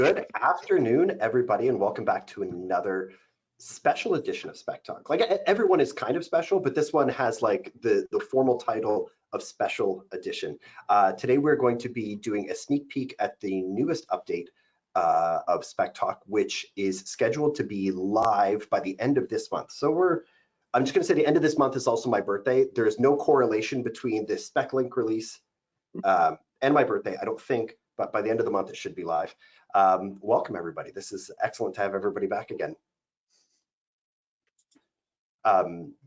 Good afternoon, everybody, and welcome back to another special edition of SpecTalk. Like everyone is kind of special, but this one has like the formal title of Special Edition. Today we're going to be doing a sneak peek at the newest update of SpecTalk, which is scheduled to be live by the end of this month. So I'm just going to say the end of this month is also my birthday. There is no correlation between this SpecLink release and my birthday, I don't think, but by the end of the month it should be live. Welcome everybody. This is excellent to have everybody back again.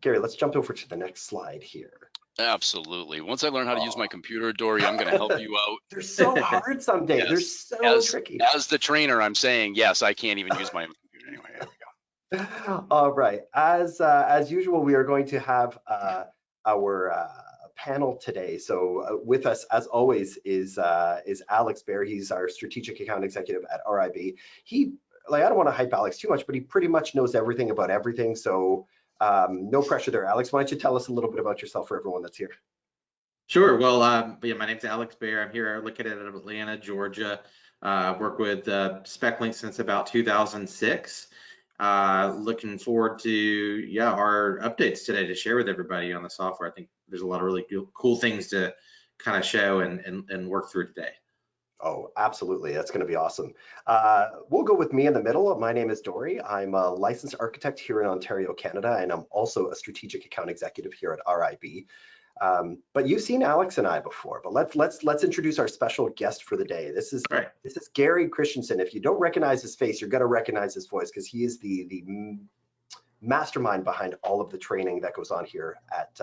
Gary, let's jump over to the next slide here. Absolutely. Once I learn how to use my computer, Dory, I'm going to help you out. They're so hard some days. Yes. They're so tricky. As the trainer, I'm saying, yes, I can't even use my computer anyway. There we go. All right. As usual, we are going to have our panel today. So with us, as always, is Alex Baer. He's our strategic account executive at RIB. I don't want to hype Alex too much, but he pretty much knows everything about everything. So no pressure there. Alex, why don't you tell us a little bit about yourself for everyone that's here? Sure. Well, yeah, my name's Alex Baer. I'm here located out of Atlanta, Georgia. Worked with SpecLink since about 2006. Looking forward to our updates today to share with everybody on the software. I think there's a lot of really cool things to kind of show and work through today. Oh, absolutely. That's going to be awesome. We'll go with me in the middle. My name is Dory. I'm a licensed architect here in Ontario, Canada, and I'm also a strategic account executive here at RIB. But you've seen Alex and I before, but let's introduce our special guest for the day. This is Gary Christensen. If you don't recognize his face, you're going to recognize his voice because he is the mastermind behind all of the training that goes on here at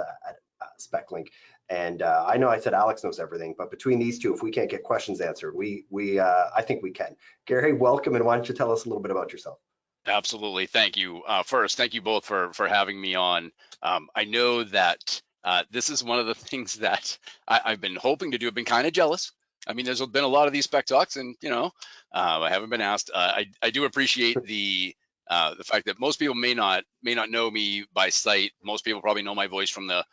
SpecLink. And I know I said Alex knows everything, but between these two, if we can't get questions answered, I think we can. Gary, welcome, and why don't you tell us a little bit about yourself? Absolutely. Thank you. First, thank you both for having me on. I know that this is one of the things that I've been hoping to do. I've been kind of jealous. I mean, there's been a lot of these spec talks, and I haven't been asked. I do appreciate the fact that most people may not know me by sight. Most people probably know my voice from the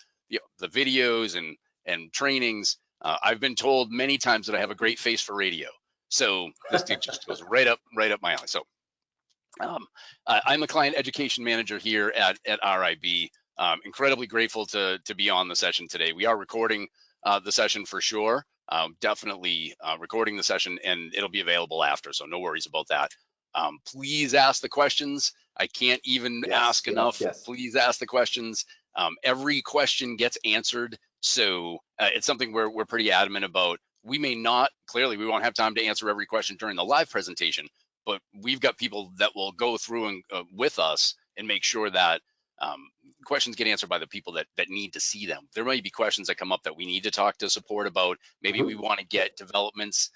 videos and trainings. I've been told many times that I have a great face for radio. So this just goes right up my alley. So I'm a client education manager here at RIB. Incredibly grateful to be on the session today. We are recording the session for sure. Definitely recording the session, and it'll be available after, so no worries about that. Please ask the questions. I can't even ask enough. Please ask the questions. Every question gets answered, so it's something we're pretty adamant about. We won't have time to answer every question during the live presentation, but we've got people that will go through and with us and make sure that questions get answered by the people that need to see them. There may be questions that come up that we need to talk to support about. Maybe we want to get development's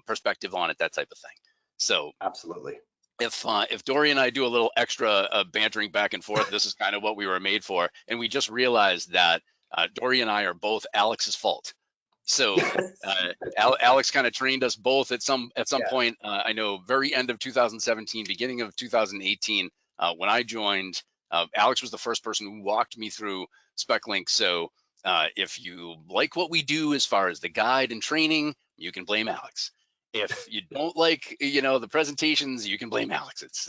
perspective on it, that type of thing. So absolutely. If Dory and I do a little extra bantering back and forth, this is kind of what we were made for. And we just realized that Dory and I are both Alex's fault. So Alex kind of trained us both at some point. I know very end of 2017, beginning of 2018, when I joined, Alex was the first person who walked me through SpecLink. So if you like what we do as far as the guide and training, you can blame Alex. If you don't like, the presentations, you can blame Alex. It's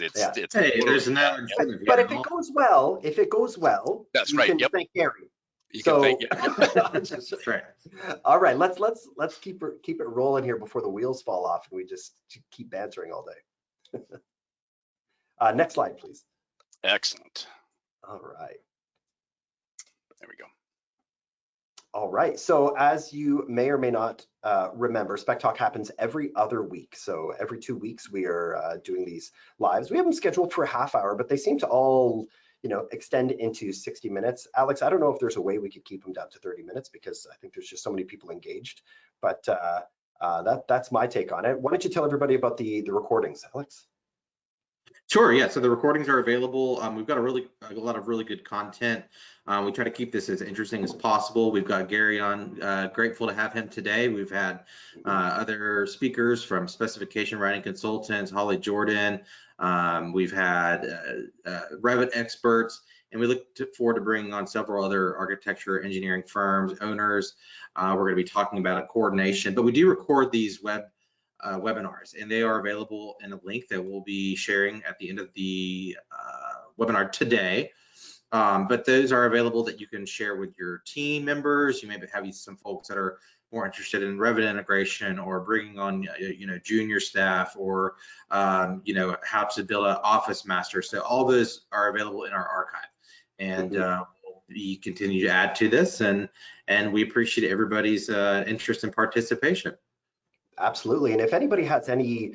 hey, there's no. But if it goes well, that's you right. can thank Gary. That's right. All right, let's keep it rolling here before the wheels fall off and we just keep bantering all day. Next slide, please. Excellent. All right. There we go. All right, so as you may or may not remember, SpecTalk happens every other week. So every 2 weeks we are doing these lives. We have them scheduled for a half hour, but they seem to all, extend into 60 minutes. Alex, I don't know if there's a way we could keep them down to 30 minutes because I think there's just so many people engaged, but that's my take on it. Why don't you tell everybody about the recordings, Alex? Sure, yeah, so the recordings are available. We've got a lot of really good content. We try to keep this as interesting as possible. We've got Gary on, grateful to have him today. We've had other speakers from specification writing consultants, Holly Jordan. We've had Revit experts, and we look forward to bringing on several other architecture engineering firms, owners. We're going to be talking about coordination, but we do record these webinars, and they are available in a link that we'll be sharing at the end of the webinar today. But those are available that you can share with your team members. You maybe have some folks that are more interested in Revit integration, or bringing on junior staff, or how to build an office master. So all those are available in our archive, and we continue to add to this, and we appreciate everybody's interest and participation. Absolutely. And if anybody has any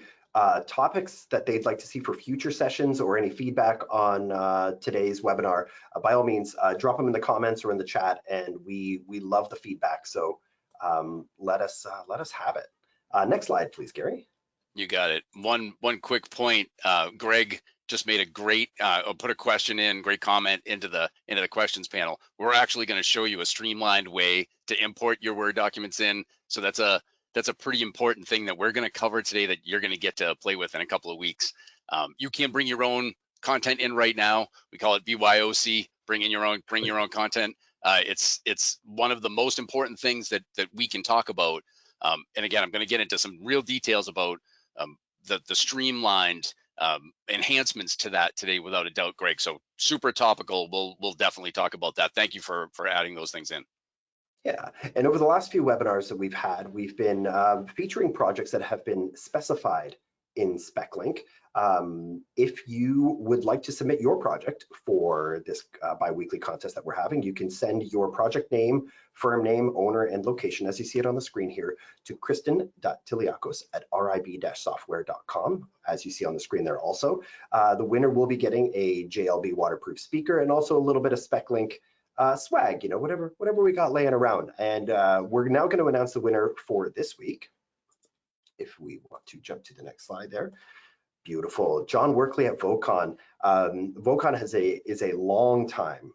topics that they'd like to see for future sessions, or any feedback on today's webinar, by all means, drop them in the comments or in the chat, and we love the feedback. So let us have it. Next slide, please, Gary. You got it. One quick point. Greg just made a great put a question in, great comment into the questions panel. We're actually going to show you a streamlined way to import your Word documents in. So that's a pretty important thing that we're going to cover today, that you're going to get to play with in a couple of weeks. You can bring your own content in right now. We call it BYOC, bring your own content. It's one of the most important things that we can talk about. And again, I'm going to get into some real details about the streamlined enhancements to that today, without a doubt, Greg. So super topical. We'll definitely talk about that. Thank you for adding those things in. Yeah, and over the last few webinars that we've had, we've been featuring projects that have been specified in SpecLink. If you would like to submit your project for this bi-weekly contest that we're having, you can send your project name, firm name, owner, and location, as you see it on the screen here, to kristen.tiliakos@rib-software.com, as you see on the screen there also. The winner will be getting a JLB waterproof speaker, and also a little bit of SpecLink swag, whatever we got laying around. And we're now going to announce the winner for this week. If we want to jump to the next slide there. Beautiful. John Workley at Vocon. Vocon is a long time.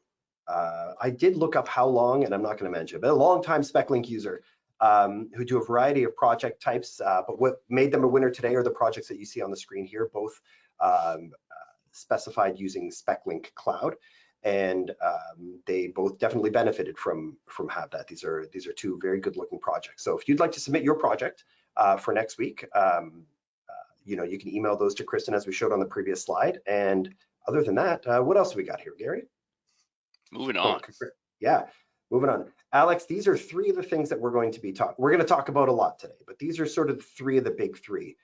I did look up how long, and I'm not going to mention it, but a long time SpecLink user who do a variety of project types. But what made them a winner today are the projects that you see on the screen here, both specified using SpecLink Cloud. And they both definitely benefited from have that. These are two very good looking projects. So if you'd like to submit your project for next week, you can email those to Kristen, as we showed on the previous slide. And other than that, what else we got here, Gary? Moving on. Yeah, moving on. Alex, these are three of the things that we're going to talk about a lot today, but these are sort of three of the big three.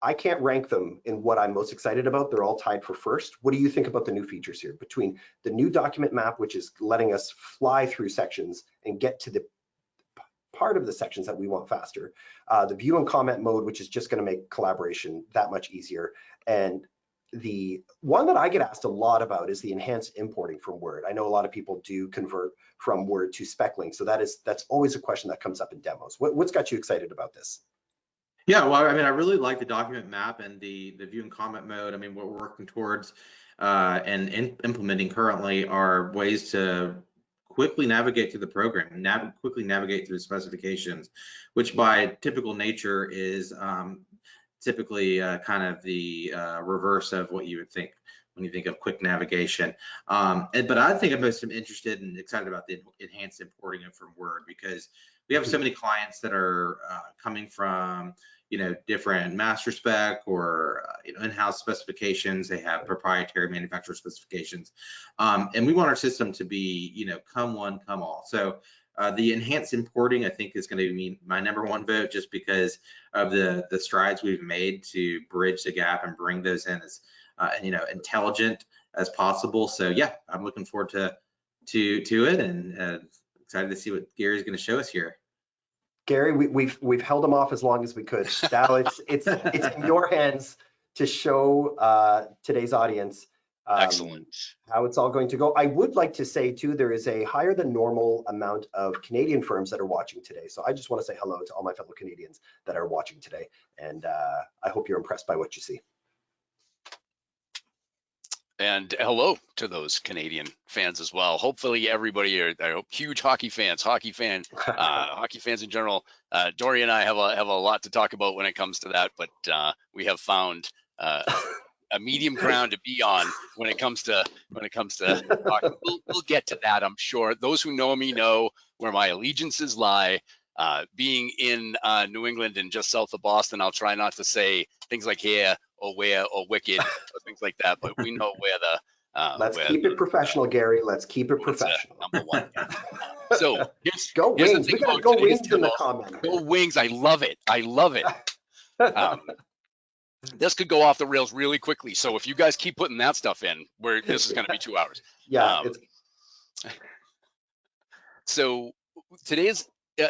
I can't rank them in what I'm most excited about. They're all tied for first. What do you think about the new features here? Between the new document map, which is letting us fly through sections and get to the part of the sections that we want faster, the view and comment mode, which is just going to make collaboration that much easier, and the one that I get asked a lot about is the enhanced importing from Word. I know a lot of people do convert from Word to SpecLink, so that's always a question that comes up in demos. What's got you excited about this? Yeah, well, I mean, I really like the document map and the view and comment mode. I mean, what we're working towards and implementing currently are ways to quickly navigate through the program, quickly navigate through specifications, which by typical nature is typically kind of the reverse of what you would think when you think of quick navigation. But I think I'm most interested and excited about the enhanced importing it from Word, because we have so many clients that are coming from different master spec or in-house specifications. They have proprietary manufacturer specifications, and we want our system to be come one, come all. So the enhanced importing, I think, is going to be my #1 vote, just because of the strides we've made to bridge the gap and bring those in as intelligent as possible. So yeah, I'm looking forward to it, and excited to see what Gary's going to show us here. Gary, we've held him off as long as we could. Now it's in your hands to show today's audience Excellent. How it's all going to go. I would like to say too, there is a higher than normal amount of Canadian firms that are watching today. So I just want to say hello to all my fellow Canadians that are watching today, and I hope you're impressed by what you see. And hello to those Canadian fans as well. Hopefully everybody are huge hockey fans in general. Dory and I have a lot to talk about when it comes to that, but we have found a medium ground to be on when it comes to hockey. We'll get to that, I'm sure. Those who know me know where my allegiances lie. Being in New England and just south of Boston, I'll try not to say things like here or where or wicked or things like that, but we know where the Let's keep it professional, Gary. Let's keep it professional. Number one. So go here's the Wings. thing We got about go today's Wings in the demo. comment. Go Wings. I love it. I love it. This could go off the rails really quickly. So if you guys keep putting that stuff in, this is going to be 2 hours. Yeah. So today is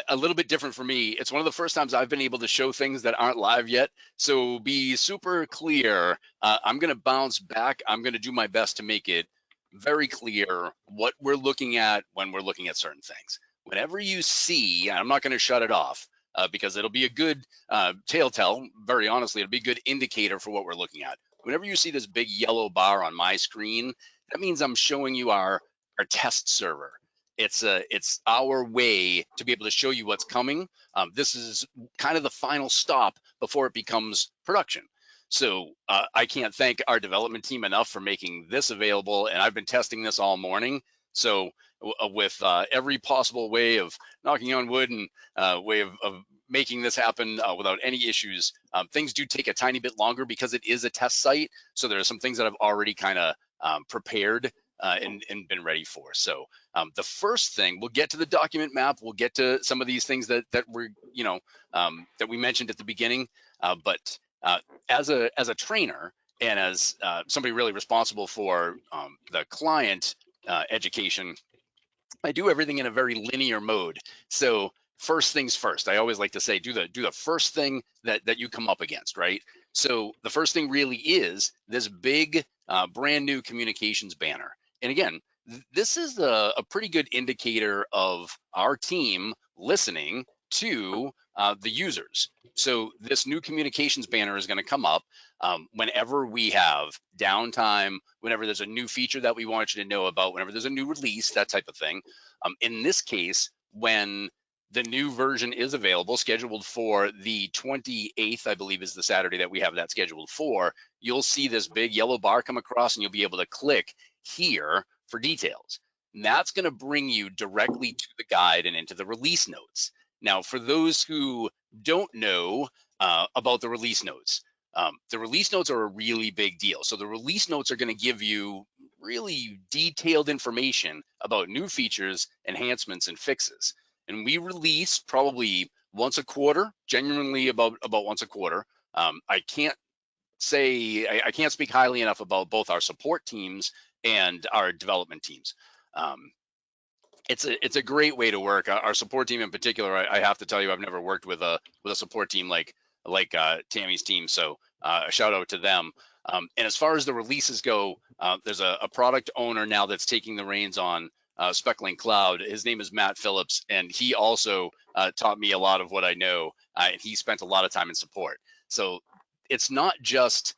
a little bit different for me. It's one of the first times I've been able to show things that aren't live yet. So be super clear. I'm going to bounce back. I'm going to do my best to make it very clear what we're looking at when we're looking at certain things. Whenever you see, I'm not going to shut it off because it'll be a good telltale, very honestly, it'll be a good indicator for what we're looking at. Whenever you see this big yellow bar on my screen, that means I'm showing you our test server. It's our way to be able to show you what's coming. This is kind of the final stop before it becomes production. So I can't thank our development team enough for making this available, and I've been testing this all morning. So with every possible way of knocking on wood and way of making this happen without any issues, things do take a tiny bit longer because it is a test site. So there are some things that I've already kind of prepared and been ready for. So the first thing, we'll get to the document map, we'll get to some of these things that we're, that we mentioned at the beginning, but as a trainer and as somebody really responsible for the client education, I do everything in a very linear mode. So first things first, I always like to say, do the first thing that you come up against, right? So the first thing really is this big brand new communications banner. And again, this is a pretty good indicator of our team listening to the users. So this new communications banner is going to come up whenever we have downtime, whenever there's a new feature that we want you to know about, whenever there's a new release, that type of thing. In this case, when the new version is available, scheduled for the 28th, I believe is the Saturday that we have that scheduled for, you'll see this big yellow bar come across and you'll be able to click here for details. And that's going to bring you directly to the guide and into the release notes. Now, for those who don't know about the release notes are a really big deal. So the release notes are going to give you really detailed information about new features, enhancements, and fixes. And we release probably once a quarter, genuinely about once a quarter. I can't speak highly enough about both our support teams and our development teams. It's a great way to work. Our support team in particular, I have to tell you, I've never worked with a support team like Tammy's team. So a shout out to them. And as far as the releases go, there's a product owner now that's taking the reins on SpecLink Cloud. His name is Matt Phillips, and he also taught me a lot of what I know. And he spent a lot of time in support. So it's not just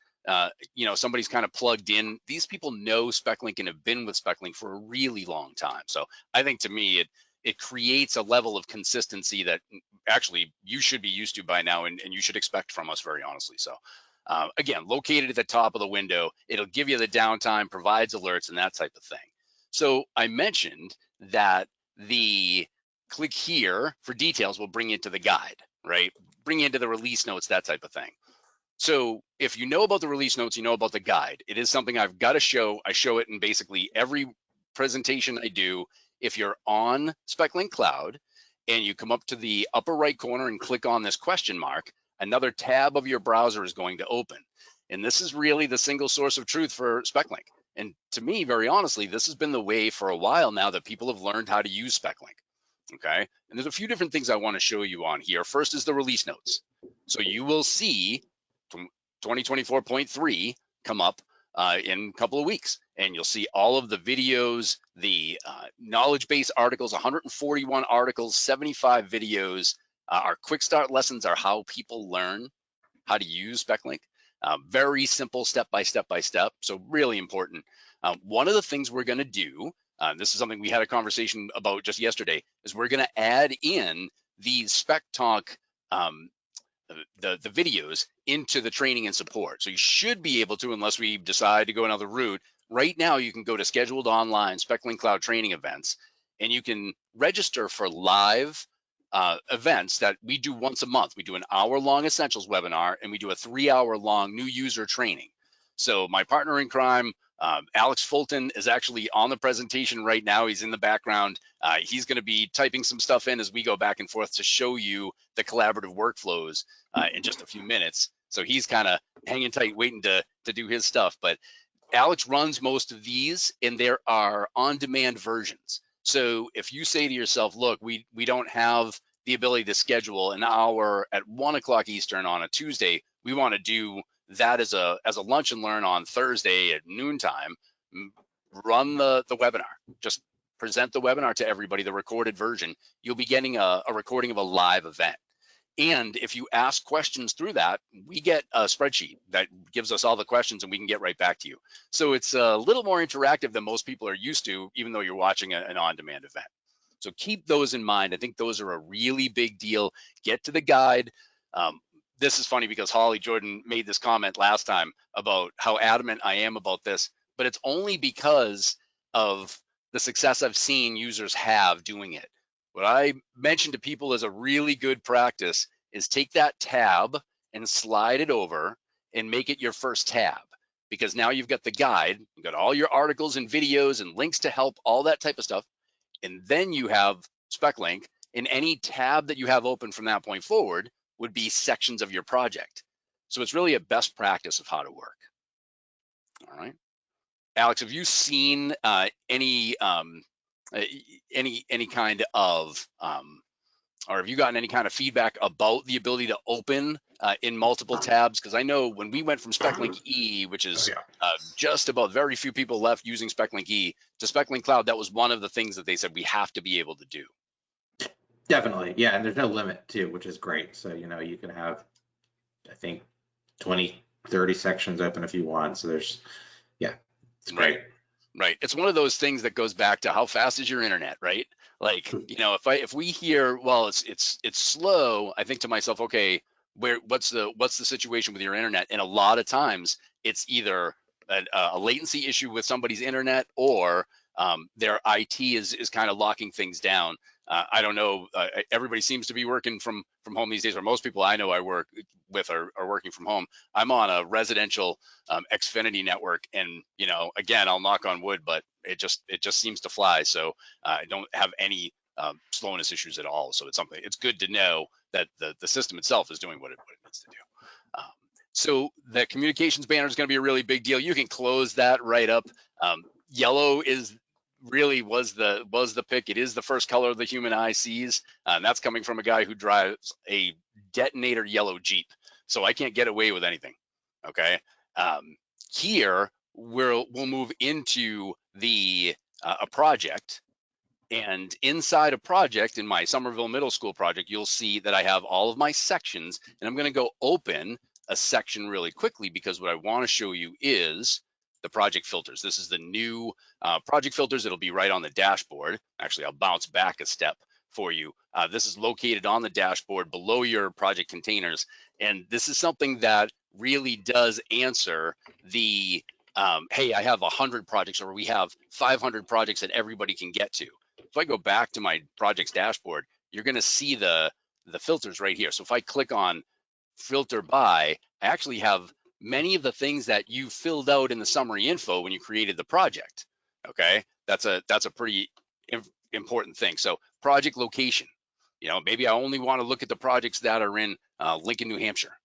somebody's kind of plugged in. These people know SpecLink and have been with SpecLink for a really long time. So I think to me, it creates a level of consistency that actually you should be used to by now, and you should expect from us, very honestly. So again, located at the top of the window, it'll give you the downtime, provides alerts, and that type of thing. So I mentioned that the click here for details will bring you to the guide, right? Bring you into the release notes, that type of thing. So if you know about the release notes, you know about the guide. It is something I've got to show. I show it in basically every presentation I do. If you're on SpecLink Cloud and you come up to the upper right corner and click on this question mark, another tab of your browser is going to open. And this is really the single source of truth for SpecLink. And to me, very honestly, this has been the way for a while now that people have learned how to use SpecLink. Okay, and there's a few different things I want to show you on here. First is the release notes. So you will see 2024.3 come up in a couple of weeks, and you'll see all of the videos, the knowledge base articles, 141 articles, 75 videos. Our quick start lessons are how people learn how to use SpecLink. Very simple step by step, so really important. One of the things we're going to do, this is something we had a conversation about just yesterday, is we're going to add in the SpecTalk the videos into the training and support. So you should be able to, unless we decide to go another route. Right now, you can go to scheduled online SpecLink Cloud training events, and you can register for live events that we do once a month. We do an hour-long essentials webinar, and we do a 3-hour-long new user training. So my partner in crime, Alex Fulton, is actually on the presentation right now. He's in the background. He's going to be typing some stuff in as we go back and forth to show you the collaborative workflows in just a few minutes. So he's kind of hanging tight, waiting to do his stuff. But Alex runs most of these, and there are on-demand versions. So if you say to yourself, look, we don't have the ability to schedule an hour at 1 o'clock Eastern on a Tuesday, we want to do that as a lunch and learn on Thursday at noontime, run the webinar. Just present the webinar to everybody, the recorded version. You'll be getting a recording of a live event. And if you ask questions through that, we get a spreadsheet that gives us all the questions and we can get right back to you. So it's a little more interactive than most people are used to, even though you're watching an on-demand event. So keep those in mind. I think those are a really big deal. Get to the guide. This is funny because Holly Jordan made this comment last time about how adamant I am about this, but it's only because of the success I've seen users have doing it. What I mentioned to people as a really good practice is take that tab and slide it over and make it your first tab, because now you've got the guide, you've got all your articles and videos and links to help, all that type of stuff. And then you have SpecLink, and any tab that you have open from that point forward would be sections of your project. So it's really a best practice of how to work. All right. Alex, have you seen any kind of, or have you gotten any kind of feedback about the ability to open in multiple tabs? Because I know when we went from SpecLink E, which is just about very few people left using SpecLink E, to SpecLink Cloud, that was one of the things that they said we have to be able to do. Definitely, yeah, and there's no limit too, which is great. So, you know, you can have, I think, 20, 30 sections open if you want. So there's, yeah, it's great. Right. It's one of those things that goes back to how fast is your internet, right? Like, you know, if we hear, well, it's slow, I think to myself, okay, what's the situation with your internet? And a lot of times it's either a latency issue with somebody's internet, or their IT is kind of locking things down. I don't know. Everybody seems to be working from home these days, or most people I know I work with are working from home. I'm on a residential Xfinity network, and you know, again, I'll knock on wood, but it just seems to fly. So I don't have any slowness issues at all. So it's good to know that the system itself is doing what it needs to do. So the communications banner is going to be a really big deal. You can close that right up. Yellow was the pick. It is the first color the human eye sees, and that's coming from a guy who drives a detonator yellow Jeep. So I can't get away with anything. Okay. Here we'll move into a project, and inside a project in my Somerville Middle School project, you'll see that I have all of my sections, and I'm going to go open a section really quickly because what I want to show you is the project filters. This is the new project filters. It'll be right on the dashboard. Actually, I'll bounce back a step for you. This is located on the dashboard below your project containers. And this is something that really does answer the, hey, I have 100 projects, or we have 500 projects that everybody can get to. If I go back to my projects dashboard, you're going to see the filters right here. So if I click on filter by, I actually have many of the things that you filled out in the summary info when you created the project. Okay, that's a pretty important thing. So project location, you know, maybe I only want to look at the projects that are in Lincoln, New Hampshire,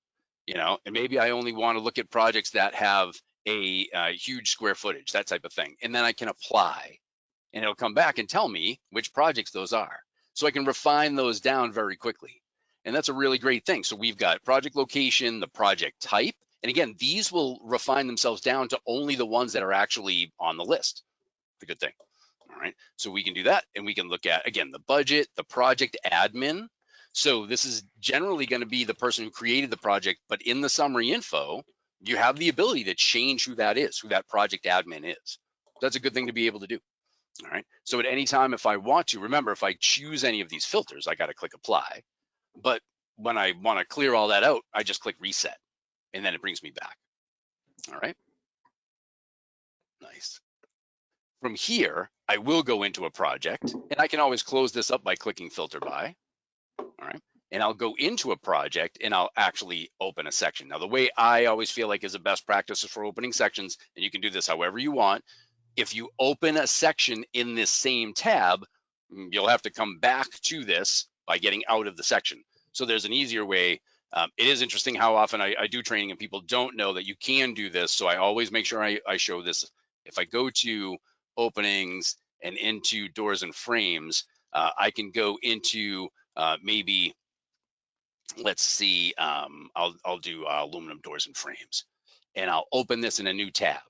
you know, and maybe I only want to look at projects that have a huge square footage, that type of thing. And then I can apply, and it'll come back and tell me which projects those are. So I can refine those down very quickly. And that's a really great thing. So we've got project location, the project type, and again, these will refine themselves down to only the ones that are actually on the list. It's a good thing. All right, so we can do that, and we can look at, again, the budget, the project admin. So this is generally going to be the person who created the project, but in the summary info, you have the ability to change who that is, who that project admin is. That's a good thing to be able to do. All right, so at any time, if I want to, remember, if I choose any of these filters, I got to click apply. But when I want to clear all that out, I just click reset, and then it brings me back. All right, nice. From here, I will go into a project, and I can always close this up by clicking filter by. all right? And I'll go into a project and I'll actually open a section. Now, the way I always feel like is a best practice for opening sections, and you can do this however you want, if you open a section in this same tab, you'll have to come back to this by getting out of the section. So there's an easier way. It is interesting how often I do training and people don't know that you can do this. So I always make sure I show this. If I go to openings and into doors and frames, I can go into maybe, let's see, I'll do aluminum doors and frames, and I'll open this in a new tab.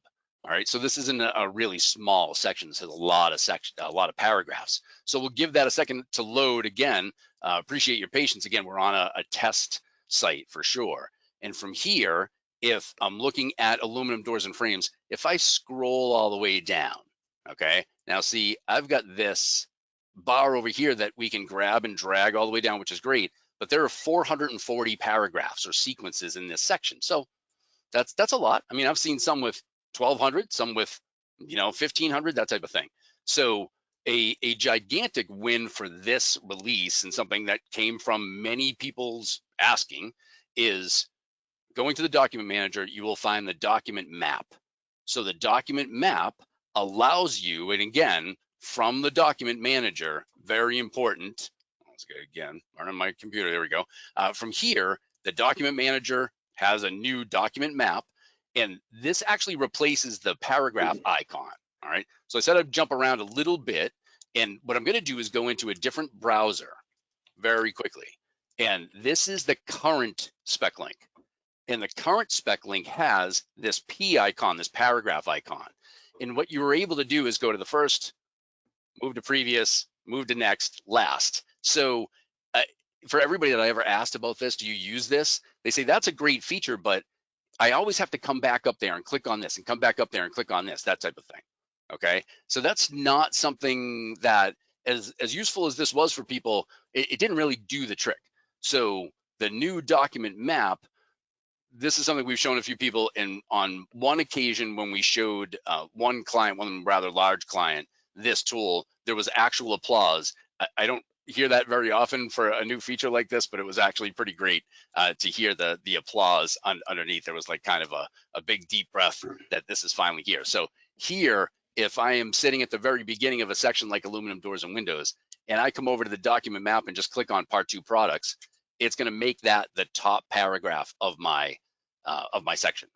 All right, so this isn't a really small section. This has a lot of paragraphs. So we'll give that a second to load again. Appreciate your patience. Again, we're on a test site for sure. And from here, if I'm looking at aluminum doors and frames, if I scroll all the way down, okay, now see, I've got this bar over here that we can grab and drag all the way down, which is great, but there are 440 paragraphs or sequences in this section. So that's a lot. I mean, I've seen some with 1,200, some with 1,500, that type of thing. So a gigantic win for this release, and something that came from many people's asking, is going to the document manager. You will find the document map. So the document map allows you, and again, from the document manager, very important. Let's go again, on my computer, there we go. From here, the document manager has a new document map, and this actually replaces the paragraph icon. All right, so I said I'd jump around a little bit, and what I'm going to do is go into a different browser very quickly. And this is the current SpecLink. And the current SpecLink has this P icon, this paragraph icon. And what you were able to do is go to the first, move to previous, move to next, last. So for everybody that I ever asked about this, do you use this? They say that's a great feature, but I always have to come back up there and click on this and come back up there and click on this, that type of thing. Okay, so that's not something that, as useful as this was for people, it didn't really do the trick. So the new document map, this is something we've shown a few people, and on one occasion when we showed one client, one rather large client, this tool, there was actual applause. I don't hear that very often for a new feature like this, but it was actually pretty great to hear the applause underneath. There was like kind of a big deep breath that this is finally here. So here, if I am sitting at the very beginning of a section like aluminum doors and windows, and I come over to the document map and just click on part 2 products, it's going to make that the top paragraph of my section.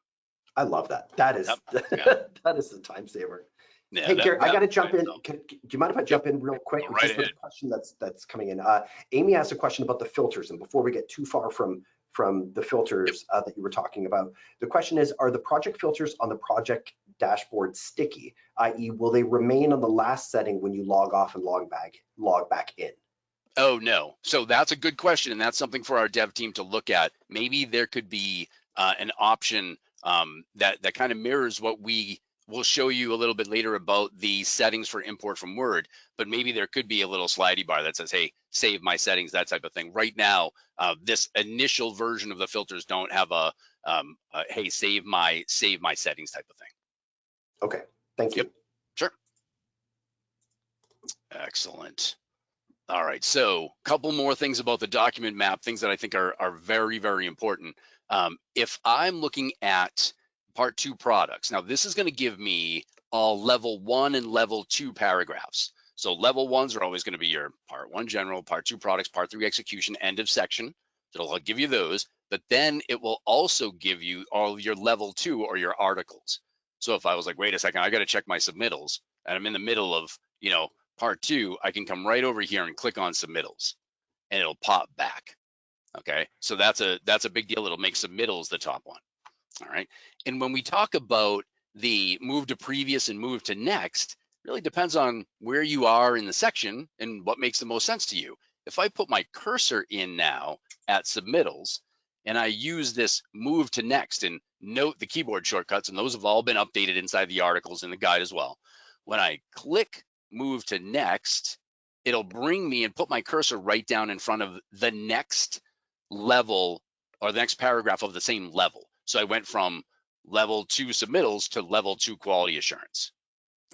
I love that. That is that is the time saver. Yeah, hey, Gary, I got to jump in. Do you mind if I jump in real quick? Right ahead. With a question that's coming in. Amy asked a question about the filters, and before we get too far from the filters that you were talking about, the question is: are the project filters on the project dashboard sticky? I.e., will they remain on the last setting when you log off and log back in? Oh no. So that's a good question, and that's something for our dev team to look at. Maybe there could be an option that kind of mirrors what we'll show you a little bit later about the settings for import from Word, but maybe there could be a little slidey bar that says, hey, save my settings, that type of thing. Right now, this initial version of the filters don't have a hey, save my settings type of thing. Okay, thank you. Yep. Sure. Excellent. All right, so a couple more things about the document map, things that I think are very, very important. If I'm looking at part 2 products, now this is going to give me all level 1 and level 2 paragraphs. So level 1s are always going to be your part 1 general, part 2 products, part 3 execution, end of section. So it'll give you those, but then it will also give you all of your level 2 or your articles. So if I was like, wait a second, I got to check my submittals, and I'm in the middle of, part 2, I can come right over here and click on submittals, and it'll pop back. Okay, so that's a big deal. It'll make submittals the top one. All right, and when we talk about the move to previous and move to next, really depends on where you are in the section and what makes the most sense to you. If I put my cursor in now at submittals, and I use this move to next, and note the keyboard shortcuts, and those have all been updated inside the articles in the guide as well. When I click move to next, it'll bring me and put my cursor right down in front of the next level or the next paragraph of the same level. So I went from level 2 submittals to level 2 quality assurance.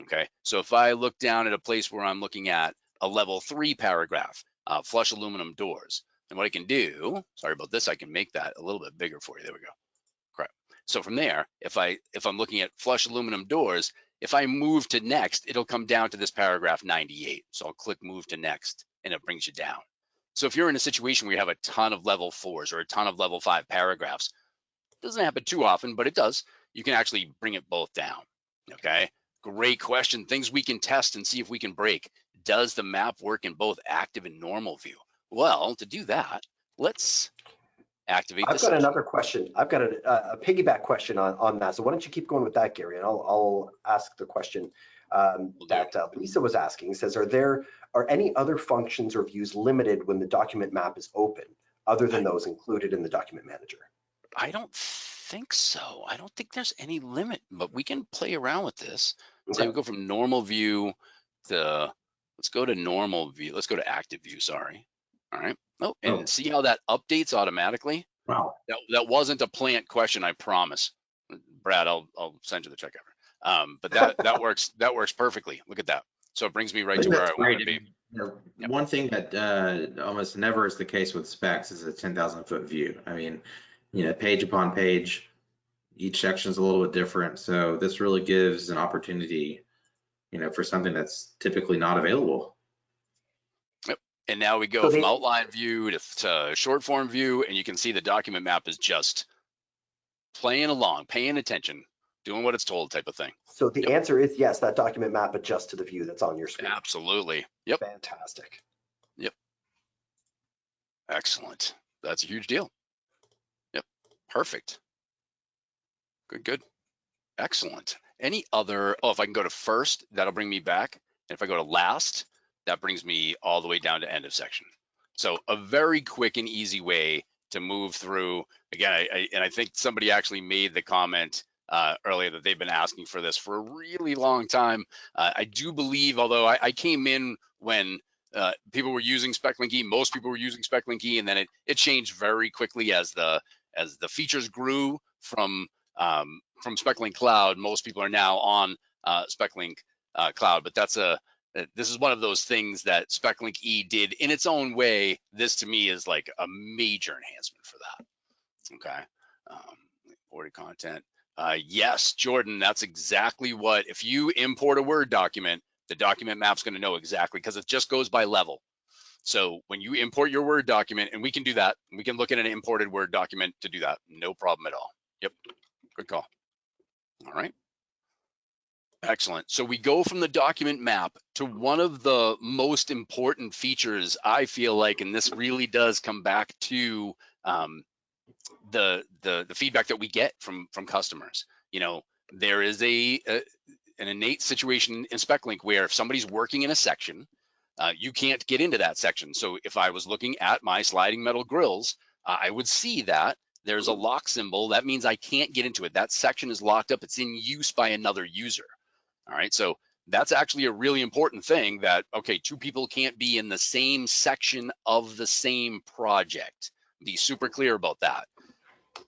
Okay, so if I look down at a place where I'm looking at a level 3 paragraph, flush aluminum doors, And what I can do, sorry about this, I can make that a little bit bigger for you. There we go. Correct. So from there, if I'm looking at flush aluminum doors, if I move to next, it'll come down to this paragraph 98. So I'll click move to next and it brings you down. So if you're in a situation where you have a ton of level 4s or a ton of level 5 paragraphs, it doesn't happen too often, but it does. You can actually bring it both down. Okay. Great question. Things we can test and see if we can break. Does the map work in both active and normal view? Well, to do that, let's activate I've the got section. another question. I've got a piggyback question on that. So why don't you keep going with that, Gary? And I'll ask the question that Lisa was asking. It says, are any other functions or views limited when the document map is open, other than those included in the document manager? I don't think so. I don't think there's any limit, but we can play around with this. Okay. Say we go from normal view to, let's go to normal view. Let's go to active view, sorry. All right. Oh, and see how that updates automatically? Wow. That wasn't a plant question, I promise. Brad, I'll send you the check over. But that works perfectly. Look at that. So it brings me right to where I want to be. Yep. One thing that almost never is the case with specs is a 10,000 foot view. I mean, page upon page, each section is a little bit different. So this really gives an opportunity, for something that's typically not available. Yep. And now we go from outline view to short form view, and you can see the document map is just playing along, paying attention, doing what it's told type of thing. So the answer is yes, that document map adjusts to the view that's on your screen. Absolutely. Yep. Fantastic. Yep. Excellent. That's a huge deal. Yep. Perfect. Good. Excellent. Any other, if I can go to first, that'll bring me back. And if I go to last, that brings me all the way down to end of section. So a very quick and easy way to move through. Again, I think somebody actually made the comment earlier that they've been asking for this for a really long time. I do believe, although I came in when people were using SpecLink E, most people were using SpecLink E, and then it changed very quickly as the features grew from SpecLink Cloud. Most people are now on SpecLink Cloud, but this is one of those things that SpecLink E did in its own way. This to me is like a major enhancement for that. Okay, imported content. Yes, Jordan, that's exactly what, if you import a Word document, the document map's going to know exactly, because it just goes by level. So when you import your Word document, and we can do that, we can look at an imported Word document to do that, no problem at all. Yep, good call. All right. Excellent. So we go from the document map to one of the most important features, I feel like, and this really does come back to the feedback that we get from customers. There is an innate situation in SpecLink where if somebody's working in a section, you can't get into that section. So if I was looking at my sliding metal grills, I would see that there's a lock symbol. That means I can't get into it. That section is locked up. It's in use by another user. All right, so that's actually a really important thing, that, okay, two people can't be in the same section of the same project. Be super clear about that.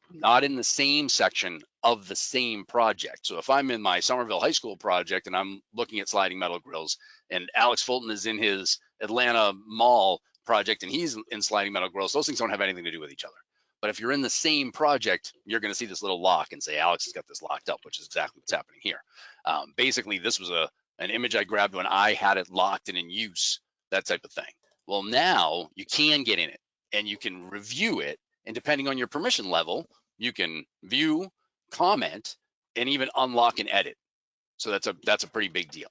Not in the same section of the same project. So if I'm in my Somerville High School project and I'm looking at sliding metal grills, and Alex Fulton is in his Atlanta Mall project and he's in sliding metal grills, those things don't have anything to do with each other. But if you're in the same project, you're going to see this little lock and say, Alex has got this locked up, which is exactly what's happening here. Basically, this was an image I grabbed when I had it locked and in use, that type of thing. Well, now you can get in it and you can review it. And depending on your permission level, you can view, comment, and even unlock and edit. So that's a pretty big deal.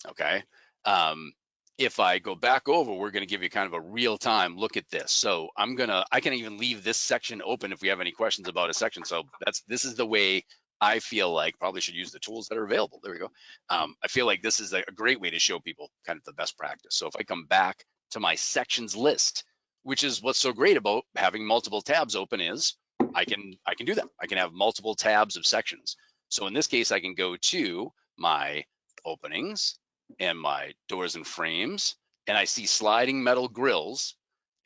Okay. If I go back over, we're going to give you kind of a real-time look at this. So I can even leave this section open if we have any questions about a section. So this is the way I feel like probably should use the tools that are available. There we go. I feel like this is a great way to show people kind of the best practice. So if I come back to my sections list, which is what's so great about having multiple tabs open, is I can do that. I can have multiple tabs of sections. So in this case, I can go to my openings and my doors and frames, and I see sliding metal grills,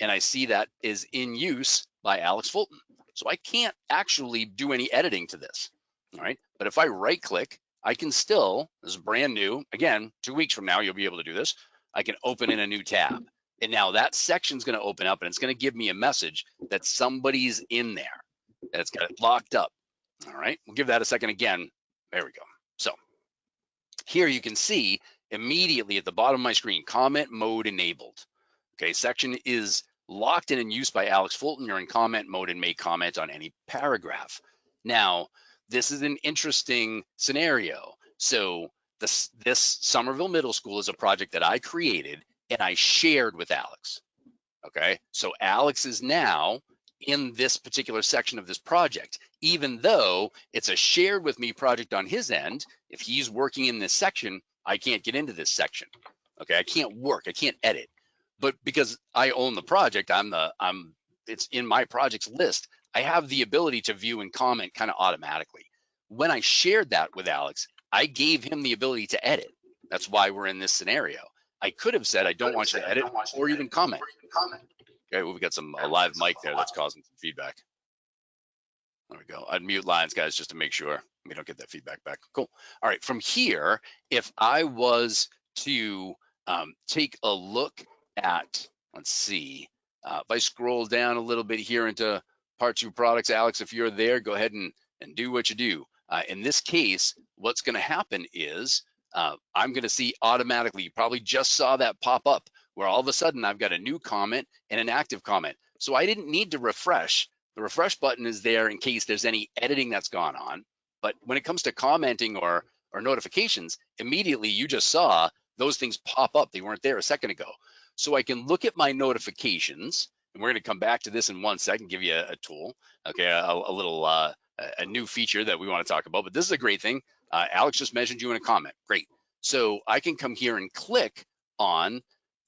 and I see that is in use by Alex Fulton. So I can't actually do any editing to this, all right? But if I right click, I can still, this is brand new, again, 2 weeks from now, you'll be able to do this. I can open in a new tab. And now that section's going to open up and it's going to give me a message that somebody's in there, that it's got it locked up. All right, we'll give that a second again. There we go. So here you can see immediately at the bottom of my screen, comment mode enabled. Okay, section is locked in and used by Alex Fulton. You're in comment mode and may comment on any paragraph. Now, this is an interesting scenario. So this Somerville Middle School is a project that I created and I shared with Alex. Okay, so Alex is now in this particular section of this project, even though it's a shared with me project on his end. If he's working in this section, I can't get into this section. Okay, I can't work, I can't edit. But because I own the project, it's in my projects list, I have the ability to view and comment kind of automatically. When I shared that with Alex, I gave him the ability to edit. That's why we're in this scenario. I could have said, I don't want you to edit or even comment. Okay, well, we got a live mic there that's causing some feedback. There we go. Unmute lines, guys, just to make sure we don't get that feedback back. Cool. All right, from here, if I was to take a look at, let's see, if I scroll down a little bit here into Part 2 products, Alex, if you're there, go ahead and do what you do. In this case, what's going to happen is I'm going to see automatically, you probably just saw that pop up, where all of a sudden I've got a new comment and an active comment. So I didn't need to refresh. The refresh button is there in case there's any editing that's gone on. But when it comes to commenting or notifications, immediately you just saw those things pop up. They weren't there a second ago. So I can look at my notifications, and we're going to come back to this in 1 second, give you a tool, okay, a little a new feature that we want to talk about. But this is a great thing. Alex just mentioned you in a comment. Great. So I can come here and click on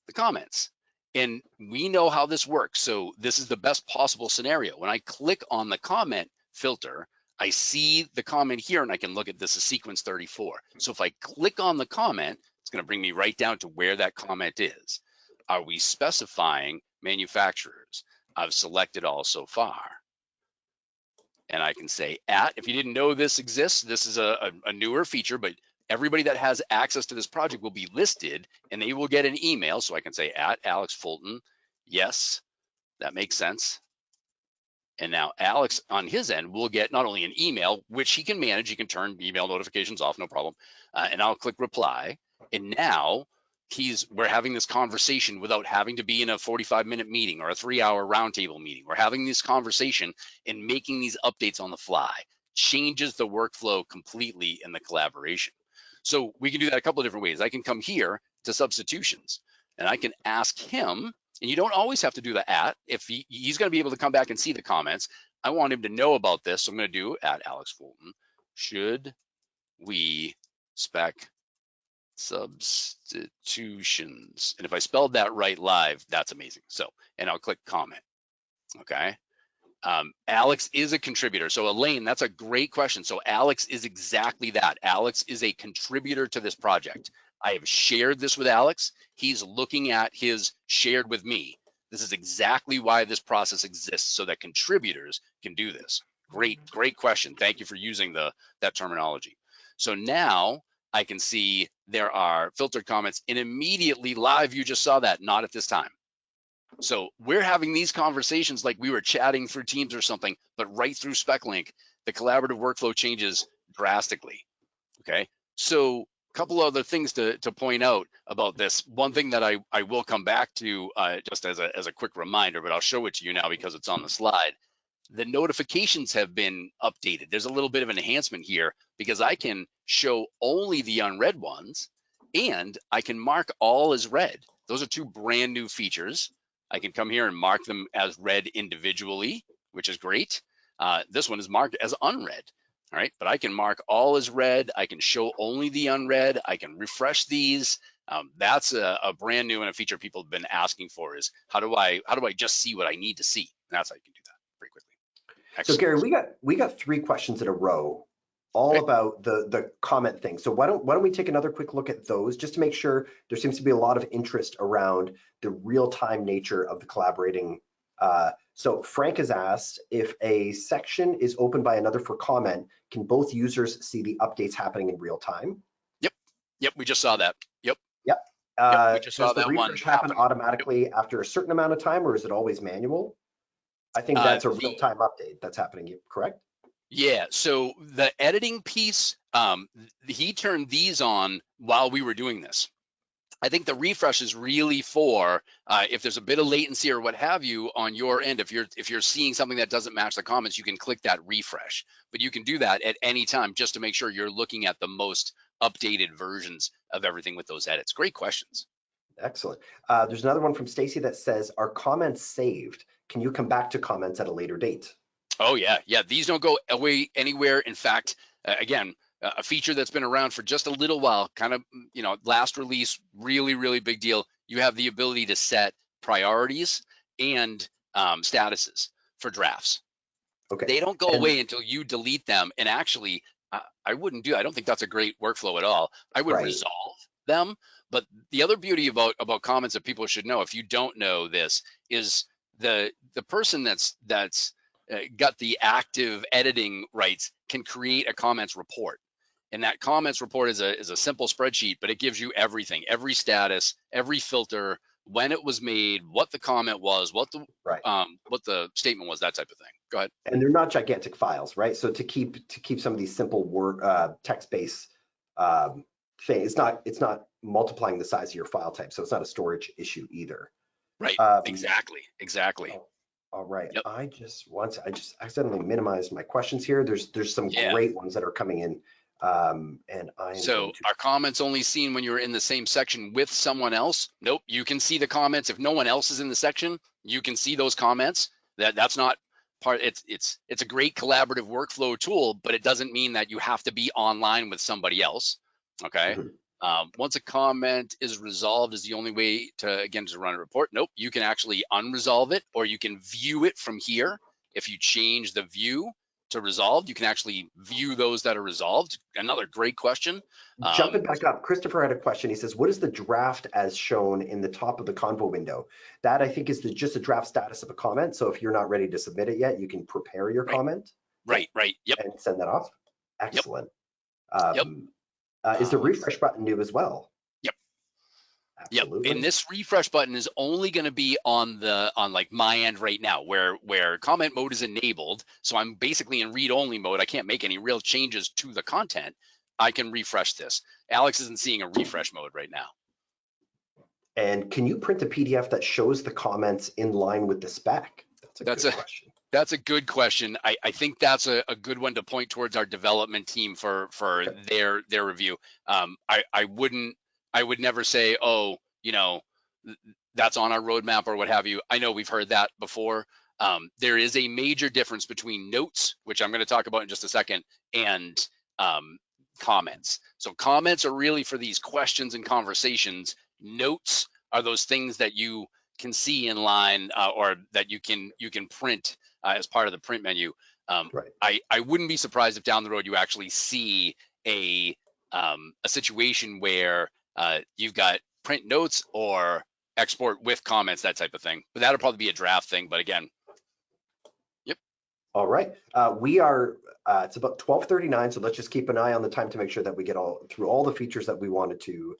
the comments, and we know how this works. So this is the best possible scenario. When I click on the comment filter, I see the comment here, and I can look at this as sequence 34. So if I click on the comment, it's going to bring me right down to where that comment is. Are we specifying manufacturers? I've selected all so far. And I can say at, if you didn't know this exists, this is a newer feature, but everybody that has access to this project will be listed and they will get an email. So I can say at Alex Fulton. Yes, that makes sense. And now Alex on his end will get not only an email, which he can manage, he can turn email notifications off, no problem. And I'll click reply. And now we're having this conversation without having to be in a 45-minute meeting or a 3-hour roundtable meeting. We're having this conversation and making these updates on the fly. Changes the workflow completely in the collaboration. So we can do that a couple of different ways. I can come here to substitutions and I can ask him, and you don't always have to do the at. If he's going to be able to come back and see the comments, I want him to know about this. So I'm going to do at Alex Fulton. Should we spec substitutions? And if I spelled that right live, that's amazing. So, and I'll click comment. Okay. Alex is a contributor. So Elaine, that's a great question. So Alex is exactly that. Alex is a contributor to this project. I have shared this with Alex. He's looking at his shared with me. This is exactly why this process exists, so that contributors can do this. Great question. Thank you for using that terminology. So now I can see there are filtered comments, and immediately live, you just saw that, not at this time. So we're having these conversations like we were chatting through Teams or something, but right through SpecLink, the collaborative workflow changes drastically. Okay, so a couple other things to point out about this. One thing that I will come back to just as a quick reminder, but I'll show it to you now because it's on the slide. The notifications have been updated. There's a little bit of an enhancement here because I can show only the unread ones, and I can mark all as read. Those are two brand new features. I can come here and mark them as read individually, which is great. This one is marked as unread, all right? But I can mark all as read. I can show only the unread. I can refresh these. That's a brand new and a feature people have been asking for is how do I just see what I need to see? And that's how you can do that pretty quickly. Excellent. So Gary, we got 3 questions in a row, all about the comment thing. So why don't we take another quick look at those just to make sure there seems to be a lot of interest around the real-time nature of the collaborating. So Frank has asked, if a section is opened by another for comment, can both users see the updates happening in real time? Yep, we just saw that. Yep. We just saw Does the that one refresh happen happen. automatically after a certain amount of time, or is it always manual? I think that's a real-time update that's happening, correct? Yeah, so the editing piece, he turned these on while we were doing this. I think the refresh is really for if there's a bit of latency or what have you on your end. If you're seeing something that doesn't match the comments, you can click that refresh. But you can do that at any time just to make sure you're looking at the most updated versions of everything with those edits. Great questions. Excellent. There's another one from Stacy that says, "Are comments saved? Can you come back to comments at a later date?" Oh yeah, these don't go away anywhere. In fact, again, a feature that's been around for just a little while, kind of, last release, really big deal. You have the ability to set priorities and statuses for drafts. Okay. They don't go away until you delete them. And actually, I wouldn't do. I don't think that's a great workflow at all. I would resolve them. But the other beauty about comments that people should know, if you don't know this, is the person that's got the active editing rights can create a comments report. And that comments report is a simple spreadsheet, but it gives you everything, every status, every filter, when it was made, what the comment was, what the statement was, that type of thing. Go ahead. And they're not gigantic files, right? So to keep some of these simple word text-based things, it's not multiplying the size of your file type, so it's not a storage issue either. Right. Exactly. All right. Yep. I just accidentally minimized my questions here. There's some great ones that are coming in. And so are comments only seen when you're in the same section with someone else? Nope. You can see the comments. If no one else is in the section, you can see those comments. That's not part. It's a great collaborative workflow tool, but it doesn't mean that you have to be online with somebody else. Okay. Once a comment is resolved is the only way to run a report. Nope. You can actually unresolve it, or you can view it from here. If you change the view to resolved, you can actually view those that are resolved. Another great question. Jumping back up, Christopher had a question. He says, "What is the draft as shown in the top of the Convo window?" That, I think, is just a draft status of a comment. So if you're not ready to submit it yet, you can prepare your comment. Right. Yep. And send that off. Excellent. Yep. Is the refresh button new as well? Absolutely. Yep. And this refresh button is only going to be on like my end right now, where comment mode is enabled. So I'm basically in read-only mode. I can't make any real changes to the content. I can refresh this. Alex isn't seeing a refresh mode right now. And can you print a PDF that shows the comments in line with the spec? That's a good question. That's a good question. I think that's a good one to point towards our development team for their review. I would never say, oh, that's on our roadmap or what have you. I know we've heard that before. There is a major difference between notes, which I'm going to talk about in just a second, and comments. So comments are really for these questions and conversations. Notes are those things that you can see in line or that you can print as part of the print menu. I wouldn't be surprised if down the road you actually see a situation where you've got print notes or export with comments, that type of thing. But that'll probably be a draft thing. But again, yep. All right. We are, it's about 12:39, so let's just keep an eye on the time to make sure that we get through all the features that we wanted to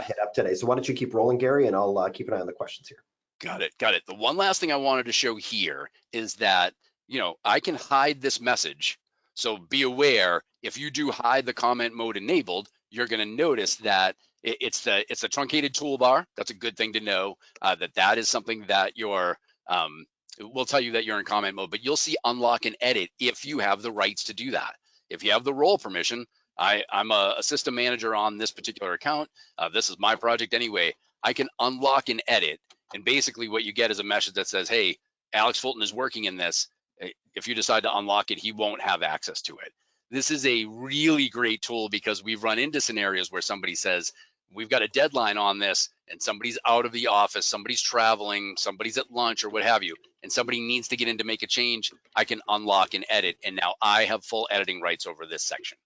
hit up today. So why don't you keep rolling, Gary, and I'll keep an eye on the questions here. Got it. The one last thing I wanted to show here is that, I can hide this message. So be aware, if you do hide the comment mode enabled, you're going to notice that it's the truncated toolbar. That's a good thing to know, that is something that will tell you that you're in comment mode, but you'll see unlock and edit if you have the rights to do that. If you have the role permission, I'm a system manager on this particular account. This is my project anyway. I can unlock and edit. And basically what you get is a message that says, hey, Alex Fulton is working in this. If you decide to unlock it, he won't have access to it. This is a really great tool because we've run into scenarios where somebody says, we've got a deadline on this and somebody's out of the office, somebody's traveling, somebody's at lunch or what have you, and somebody needs to get in to make a change. I can unlock and edit, and now I have full editing rights over this section.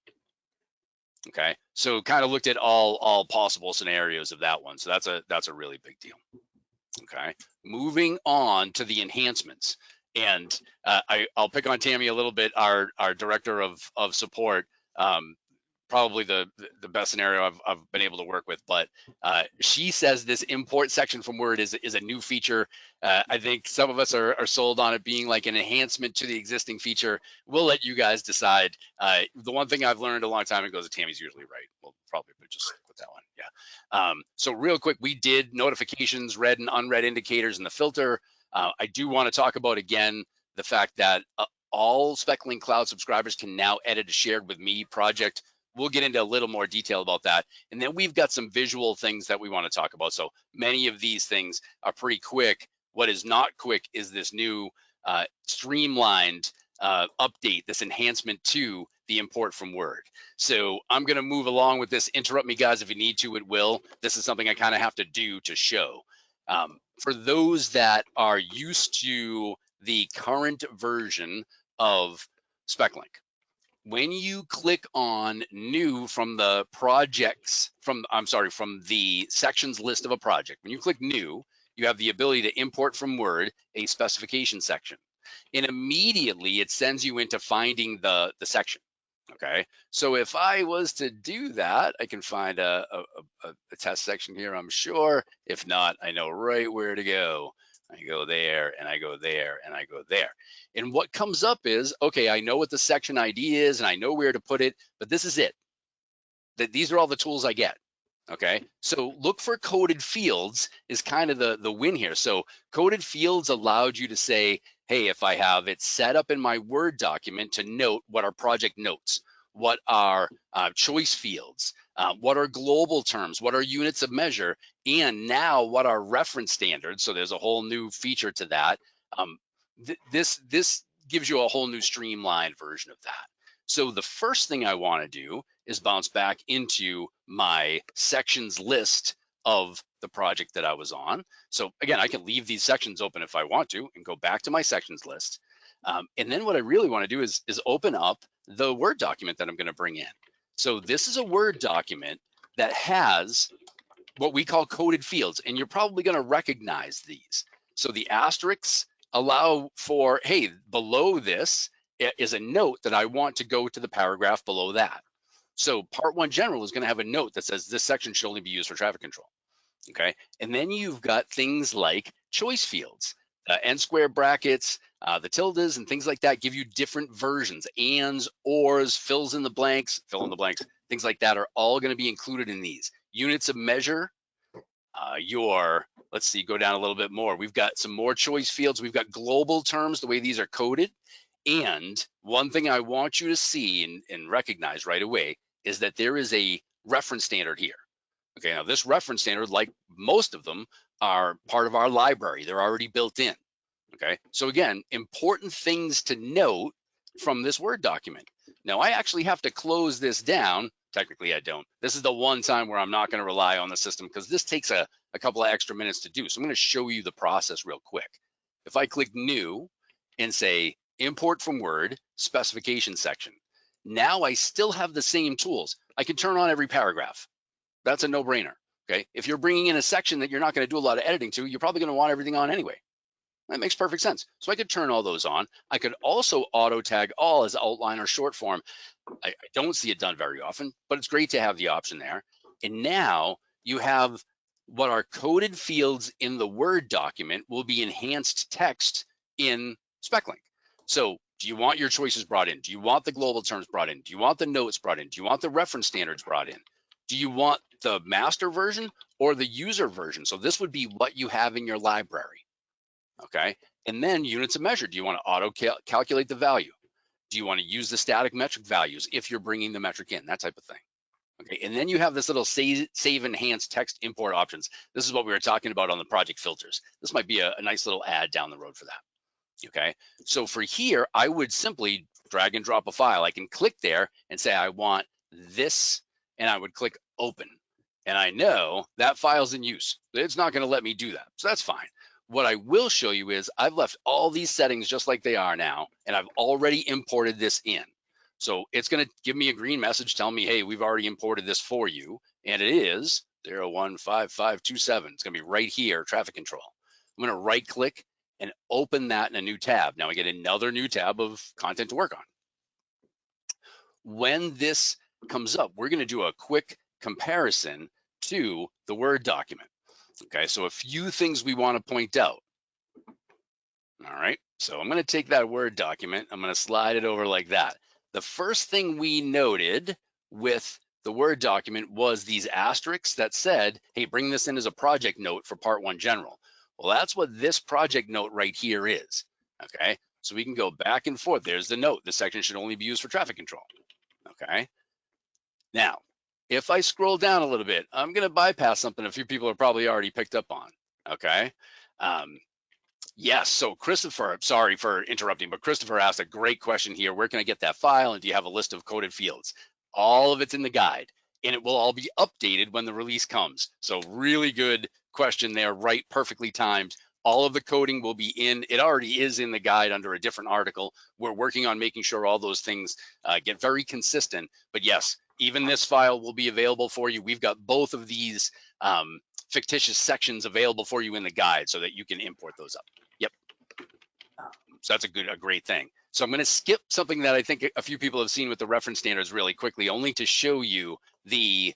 Okay, so kind of looked at all possible scenarios of that one. So that's a really big deal. Okay, moving on to the enhancements. And I'll pick on Tammy a little bit, our director of support. probably the best scenario I've been able to work with. But she says this import section from Word is a new feature. I think some of us are sold on it being like an enhancement to the existing feature. We'll let you guys decide. The one thing I've learned a long time ago is that Tammy's usually right. We'll probably just stick with that one. Yeah. So real quick, we did notifications, read and unread indicators in the filter. I do want to talk about again the fact that all SpecLink Cloud subscribers can now edit a shared with me project. We'll get into a little more detail about that. And then we've got some visual things that we want to talk about. So many of these things are pretty quick. What is not quick is this new streamlined update, this enhancement to the import from Word. So I'm going to move along with this. Interrupt me, guys, if you need to, it will. This is something I kind of have to do to show. For those that are used to the current version of SpecLink, when you click on new from the projects, from the sections list of a project, when you click new, you have the ability to import from Word a specification section. And immediately it sends you into finding the section. Okay, so if I was to do that, I can find a test section here, I'm sure. If not, I know right where to go. I go there and I go there and I go there. And what comes up is, okay, I know what the section ID is and I know where to put it, but this is it. These are all the tools I get. Okay, so look for coded fields is kind of the win here. So coded fields allowed you to say, hey, if I have it set up in my Word document to note what are project notes, what are choice fields, what are global terms, what are units of measure, and now what are reference standards. So there's a whole new feature to that. This gives you a whole new streamlined version of that. So the first thing I want to do is bounce back into my sections list of the project that I was on. So again, I can leave these sections open if I want to and go back to my sections list. And then what I really want to do is open up the Word document that I'm going to bring in. So this is a Word document that has what we call coded fields, and you're probably going to recognize these. So the asterisks allow for, hey, below this is a note that I want to go to the paragraph below that. So part 1 general is going to have a note that says this section should only be used for traffic control. Okay, and then you've got things like choice fields, n square brackets, the tildes and things like that give you different versions. Ands, ors, fills in the blanks, fill in the blanks, things like that are all going to be included in these. Units of measure, let's see, go down a little bit more. We've got some more choice fields. We've got global terms, the way these are coded. And one thing I want you to see and recognize right away is that there is a reference standard here. Okay, now this reference standard, like most of them, are part of our library. They're already built in. Okay, so again, important things to note from this Word document. Now I actually have to close this down. Technically I don't. This is the one time where I'm not going to rely on the system because this takes a couple of extra minutes to do. So I'm going to show you the process real quick. If I click new and say import from Word, specification section, now I still have the same tools. I can turn on every paragraph. That's a no-brainer. Okay, if you're bringing in a section that you're not going to do a lot of editing to, you're probably going to want everything on anyway. That makes perfect sense. So I could turn all those on. I could also auto tag all as outline or short form. I don't see it done very often, but it's great to have the option there. And now you have what are coded fields in the Word document will be enhanced text in SpecLink. So do you want your choices brought in? Do you want the global terms brought in? Do you want the notes brought in? Do you want the reference standards brought in? Do you want the master version or the user version? So this would be what you have in your library. Okay, and then units of measure. Do you want to auto calculate the value? Do you want to use the static metric values if you're bringing the metric in, that type of thing? Okay, and then you have this little save enhanced text import options. This is what we were talking about on the project filters. This might be a nice little add down the road for that. Okay, so for here, I would simply drag and drop a file. I can click there and say I want this, and I would click open. And I know that file's in use. It's not going to let me do that, so that's fine. What I will show you is I've left all these settings just like they are now, and I've already imported this in. So it's going to give me a green message telling me, hey, we've already imported this for you. And it is 015527. It's going to be right here, traffic control. I'm going to right click and open that in a new tab. Now I get another new tab of content to work on. When this comes up, we're going to do a quick comparison to the Word document. Okay, so a few things we want to point out. All right, so I'm going to take that Word document, I'm going to slide it over like that. The first thing we noted with the Word document was these asterisks that said, hey, bring this in as a project note for Part 1 General. Well, that's what this project note right here is. Okay, so we can go back and forth. There's the note. This section should only be used for traffic control. Okay, now, if I scroll down a little bit, I'm going to bypass something a few people have probably already picked up on. Okay. Yes, so Christopher, sorry for interrupting, but Christopher asked a great question here. Where can I get that file? And do you have a list of coded fields? All of it's in the guide, and it will all be updated when the release comes. So really good question there, right? Perfectly timed. All of the coding will be in, it already is in the guide under a different article. We're working on making sure all those things get very consistent. But yes, even this file will be available for you. We've got both of these fictitious sections available for you in the guide so that you can import those up. Yep. So that's a great thing. So I'm going to skip something that I think a few people have seen with the reference standards really quickly, only to show you the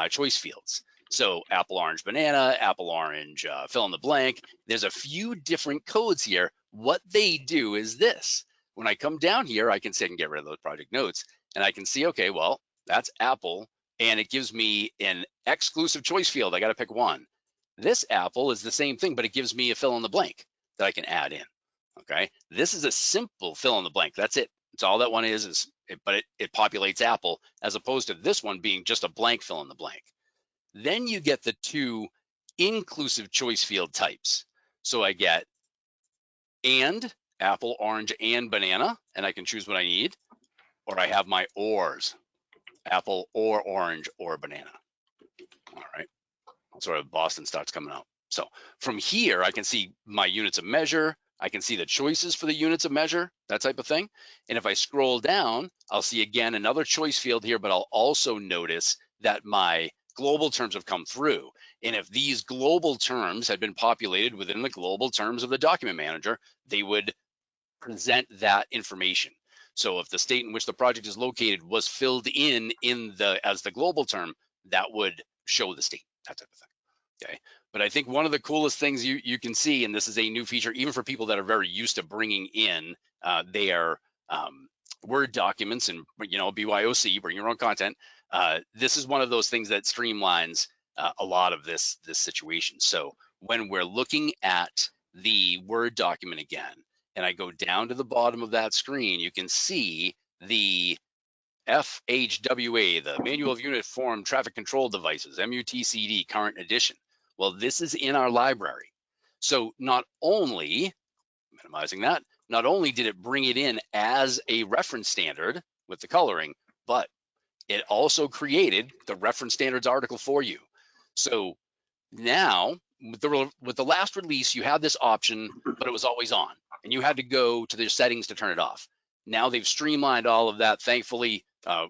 choice fields. So apple, orange, banana, apple, orange, fill in the blank. There's a few different codes here. What they do is this. When I come down here, I can say I can get rid of those project notes, and I can see, okay, well, that's apple, and it gives me an exclusive choice field. I got to pick one. This apple is the same thing, but it gives me a fill in the blank that I can add in. Okay, this is a simple fill in the blank. That's it. It's all that one is but it populates apple, as opposed to this one being just a blank fill in the blank. Then you get the two inclusive choice field types. So I get and apple, orange, and banana, and I can choose what I need, or I have my ors, apple or orange or banana. All right, sort of Boston starts coming out. So from here, I can see my units of measure. I can see the choices for the units of measure, that type of thing. And if I scroll down, I'll see again another choice field here, but I'll also notice that my global terms have come through. And if these global terms had been populated within the global terms of the document manager, they would present that information. So if the state in which the project is located was filled in as the global term, that would show the state, that type of thing. Okay, but I think one of the coolest things you can see, and this is a new feature even for people that are very used to bringing in their Word documents and BYOC, bring your own content. This is one of those things that streamlines a lot of this situation. So when we're looking at the Word document again, and I go down to the bottom of that screen, you can see the FHWA, the Manual of Uniform Traffic Control Devices, MUTCD, current edition. Well, this is in our library. So not only, minimizing that, not only did it bring it in as a reference standard with the coloring, but it also created the reference standards article for you. So now, with the last release, you had this option, but it was always on, and you had to go to the settings to turn it off. Now they've streamlined all of that, thankfully.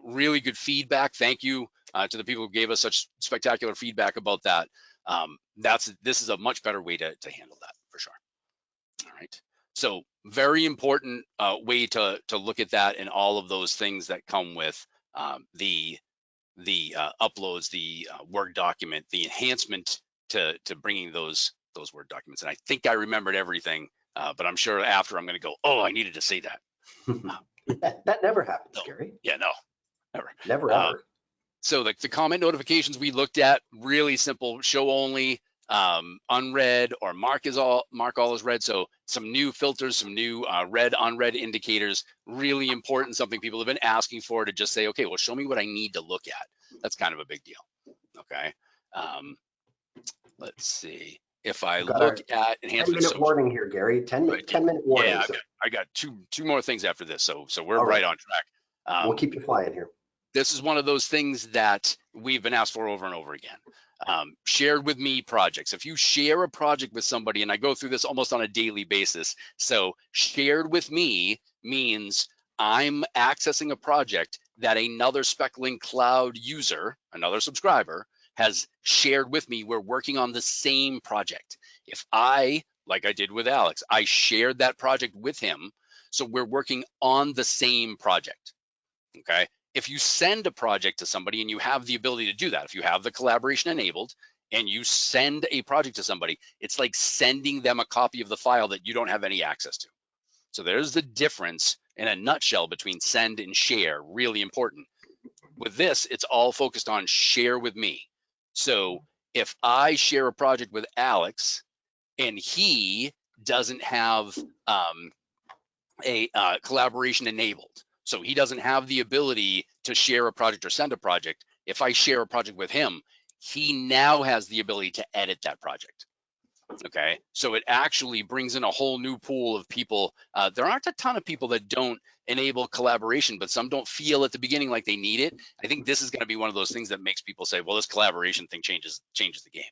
Really good feedback. Thank you to the people who gave us such spectacular feedback about that. This is a much better way to handle that for sure. All right. So very important way to look at that and all of those things that come with the uploads, the Word document, the enhancement to bringing those Word documents. And I think I remembered everything, but I'm sure after I'm going to go, oh, I needed to say that. That never happens, No. Gary. Yeah, no, never. Never ever. So the comment notifications we looked at, really simple, show only, unread, or mark all as read. So some new filters, some new read, unread indicators, really important, something people have been asking for, to just say, okay, well, show me what I need to look at. That's kind of a big deal. Okay. Let's see. If I look at enhancements. 10-minute warning here, Gary. 10-minute warning. Yeah, I got two more things after this. So we're right on track. We'll keep you flying here. This is one of those things that we've been asked for over and over again. Shared with me projects. If you share a project with somebody, and I go through this almost on a daily basis, so shared with me means I'm accessing a project that another SpecLink cloud user, another subscriber, has shared with me. We're working on the same project. If I, like I did with Alex, I shared that project with him, so we're working on the same project. Okay. if you send a project to somebody and you have the ability to do that, if you have the collaboration enabled and you send a project to somebody, it's like sending them a copy of the file that you don't have any access to. So there's the difference in a nutshell between send and share, really important. With this, it's all focused on share with me. So if I share a project with Alex and he doesn't have a collaboration enabled, so he doesn't have the ability to share a project or send a project, if I share a project with him, he now has the ability to edit that project. Okay, so it actually brings in a whole new pool of people. There aren't a ton of people that don't enable collaboration, but some don't feel at the beginning like they need it. I think this is going to be one of those things that makes people say, well, this collaboration thing changes the game.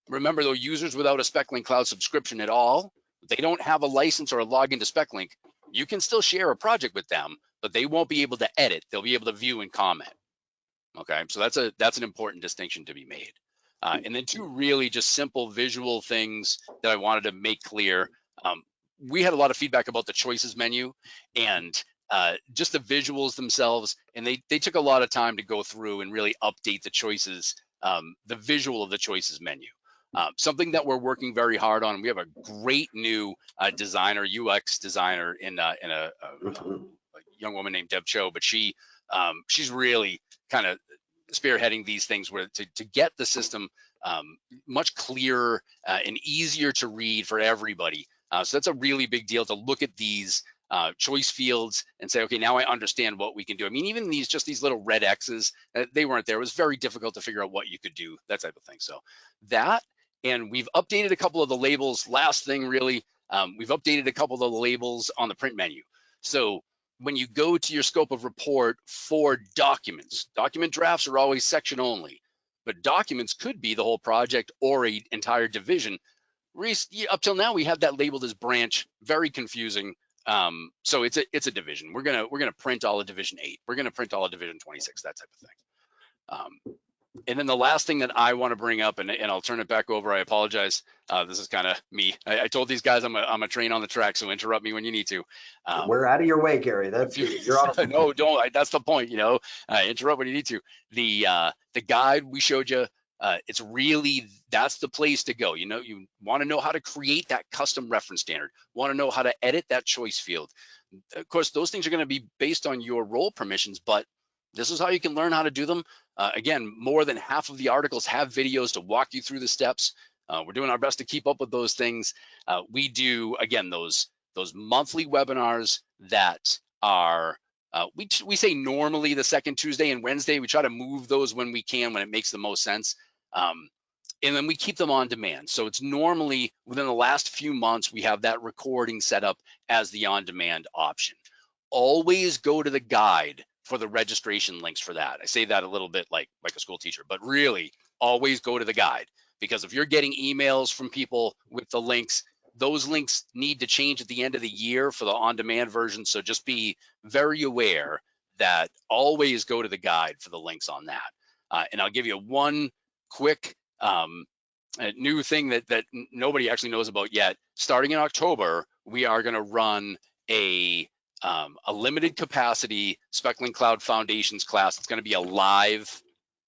Remember though, users without a SpecLink cloud subscription at all, they don't have a license or a login to SpecLink, you can still share a project with them, but they won't be able to edit. They'll be able to view and comment. Okay, so that's an important distinction to be made. And then two really just simple visual things that I wanted to make clear. We had a lot of feedback about the choices menu and just the visuals themselves, and they took a lot of time to go through and really update the choices, the visual of the choices menu. Something that we're working very hard on. We have a great new designer, UX designer in a young woman named Deb Cho, but she's really kind of spearheading these things where to get the system much clearer and easier to read for everybody. So that's a really big deal to look at these choice fields and say, okay, now I understand what we can do. I mean, even just these little red X's, they weren't there. It was very difficult to figure out what you could do, that type of thing. So that, and we've updated a couple of the labels. Last thing really, we've updated a couple of the labels on the print menu. So when you go to your scope of report for documents, document drafts are always section only, but documents could be the whole project or an entire division. Up till now, we have that labeled as branch, very confusing. So it's a division. We're gonna print all of Division 8. We're gonna print all of Division 26, that type of thing. And then the last thing that I want to bring up, and I'll turn it back over. I apologize. This is kind of me. I told these guys I'm a train on the track, so interrupt me when you need to. We're out of your way, Gary. That's you're on. No, don't. That's the point. Interrupt when you need to. The guide we showed you. It's really, that's the place to go. You want to know how to create that custom reference standard. Want to know how to edit that choice field. Of course, those things are going to be based on your role permissions, but this is how you can learn how to do them. Again, more than half of the articles have videos to walk you through the steps. We're doing our best to keep up with those things. We do, again, those monthly webinars that are, we say normally the second Tuesday and Wednesday. We try to move those when we can, when it makes the most sense. And then we keep them on demand. So it's normally within the last few months, we have that recording set up as the on-demand option. Always go to the guide for the registration links for that. I say that a little bit like a school teacher, but really always go to the guide, because if you're getting emails from people with the links, those links need to change at the end of the year for the on-demand version. So just be very aware that always go to the guide for the links on that. And I'll give you one quick new thing that nobody actually knows about yet. Starting in October, we are going to run a limited capacity SpecLink Cloud Foundations class. It's going to be a live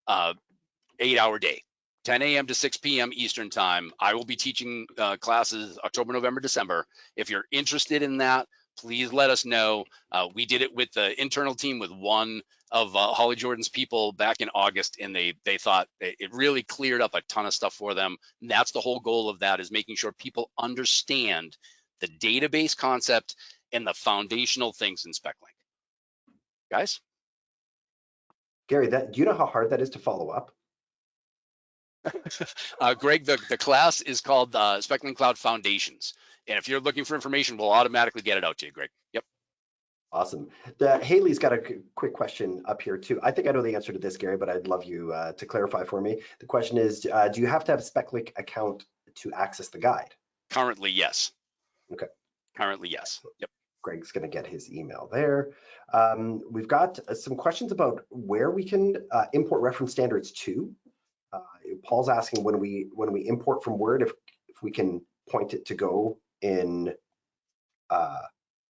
8-hour day, 10 a.m. to 6 p.m. Eastern time. I will be teaching classes October, November, December. If you're interested in that, please let us know. We did it with the internal team with one of Holly Jordan's people back in August, and they thought it really cleared up a ton of stuff for them. And that's the whole goal of that, is making sure people understand the database concept and the foundational things in SpecLink. Guys? Gary, do you know how hard that is to follow up? Greg, the class is called SpecLink Cloud Foundations. And if you're looking for information, we'll automatically get it out to you, Greg. Yep. Awesome. Haley's got a quick question up here too. I think I know the answer to this, Gary, but I'd love you to clarify for me. The question is, do you have to have a SpecLink account to access the guide? Currently, yes. Okay. Currently, yes. Yep. Greg's going to get his email there. We've got some questions about where we can import reference standards to. Paul's asking when we import from Word, if we can point it to go in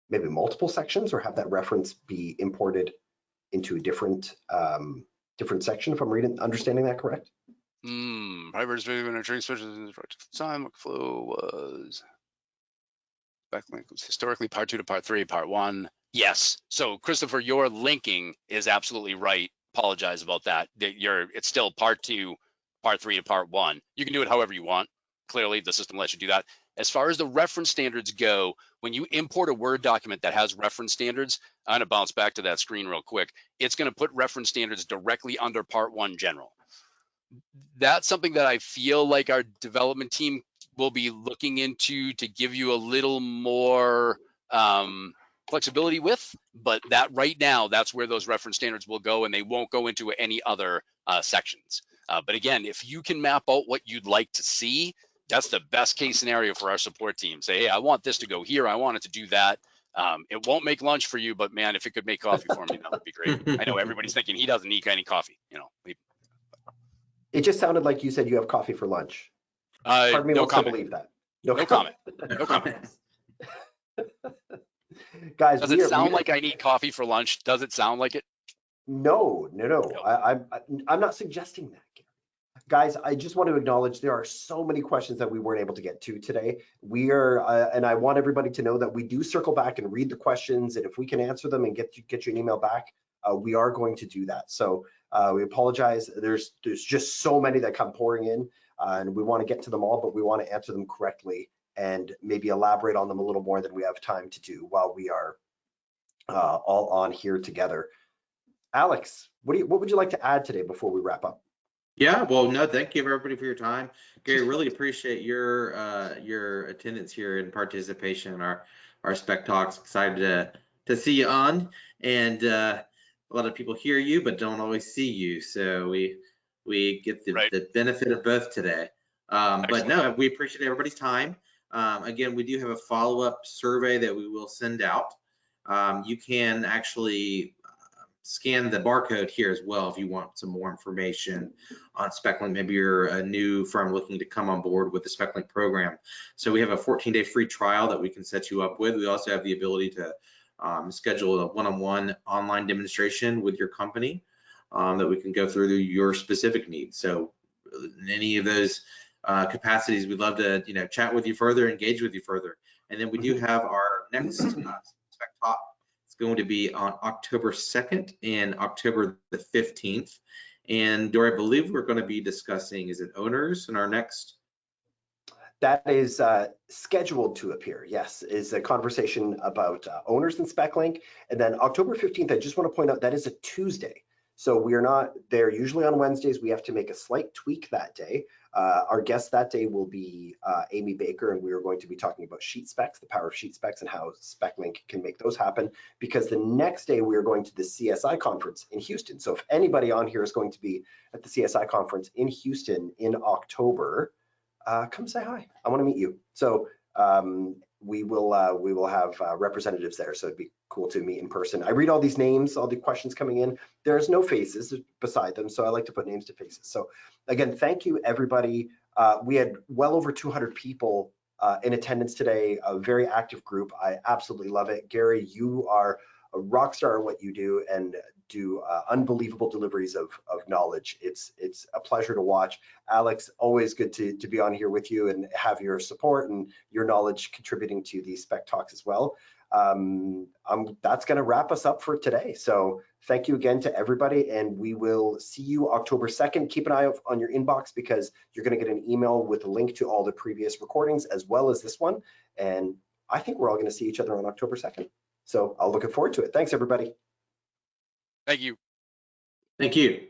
maybe multiple sections, or have that reference be imported into a different section, if I'm understanding that correct. Hybrids when a train switches in the time flow was SpecLink was historically part 2 to part 3, part 1. Yes. So Christopher, your linking is absolutely right. Apologize about that. It's still part 2, part 3 to part 1. You can do it however you want. Clearly, the system lets you do that. As far as the reference standards go, when you import a Word document that has reference standards, I'm going to bounce back to that screen real quick. It's going to put reference standards directly under part 1 general. That's something that I feel like our development team will be looking into to give you a little more flexibility with, but that right now, that's where those reference standards will go, and they won't go into any other sections. But again, if you can map out what you'd like to see, that's the best case scenario for our support team. Say, hey, I want this to go here. I want it to do that. It won't make lunch for you, but man, if it could make coffee for me, that would be great. I know everybody's thinking he doesn't need any coffee, you know. It just sounded like you said you have coffee for lunch. Pardon me, no wants comment. to believe that. No comment. No comment. Guys, does it sound like I need coffee for lunch? Does it sound like it? No. I'm not suggesting that. Guys, I just want to acknowledge there are so many questions that we weren't able to get to today. We are, and I want everybody to know that we do circle back and read the questions, and if we can answer them and get you an email back, we are going to do that. So we apologize. There's just so many that come pouring in, and we want to get to them all, but we want to answer them correctly and maybe elaborate on them a little more than we have time to do while we are all on here together. Alex, what would you like to add today before we wrap up? Yeah, well, no, thank you everybody for your time. Gary, really appreciate your attendance here and participation in our Spec Talks. Excited to see you on, and a lot of people hear you but don't always see you, so we get the benefit of both today. But no, we appreciate everybody's time. Again, we do have a follow-up survey that we will send out. You can actually scan the barcode here as well if you want some more information on SpecLink. Maybe you're a new firm looking to come on board with the SpecLink program. So we have a 14-day free trial that we can set you up with. We also have the ability to schedule a one-on-one online demonstration with your company that we can go through your specific needs. So in any of those capacities, we'd love to chat with you further, engage with you further. And then we do have our next Spec Talk. Going to be on October 2nd and October the 15th. And Dory, I believe we're going to be discussing, is it owners in our next? That is scheduled to appear, yes, is a conversation about owners in SpecLink. And then October 15th, I just want to point out that is a Tuesday. So we are not there usually on Wednesdays. We have to make a slight tweak that day. Our guest that day will be Amy Baker, and we are going to be talking about sheet specs, the power of sheet specs and how SpecLink can make those happen, because the next day we are going to the CSI conference in Houston. So if anybody on here is going to be at the CSI conference in Houston in October, come say hi. I want to meet you. So we will have representatives there, so it'd be cool to meet in person. I read all these names, all the questions coming in. There's no faces beside them, so I like to put names to faces. So again, thank you everybody. We had well over 200 people in attendance today, a very active group. I absolutely love it. Gary, you are a rock star at what you do and do unbelievable deliveries of knowledge. It's a pleasure to watch. Alex, always good to be on here with you and have your support and your knowledge contributing to these Spec Talks as well. That's going to wrap us up for today. So thank you again to everybody, and we will see you October 2nd. Keep an eye out on your inbox because you're going to get an email with a link to all the previous recordings as well as this one. And I think we're all going to see each other on October 2nd. So I'll look forward to it. Thanks, everybody. Thank you. Thank you.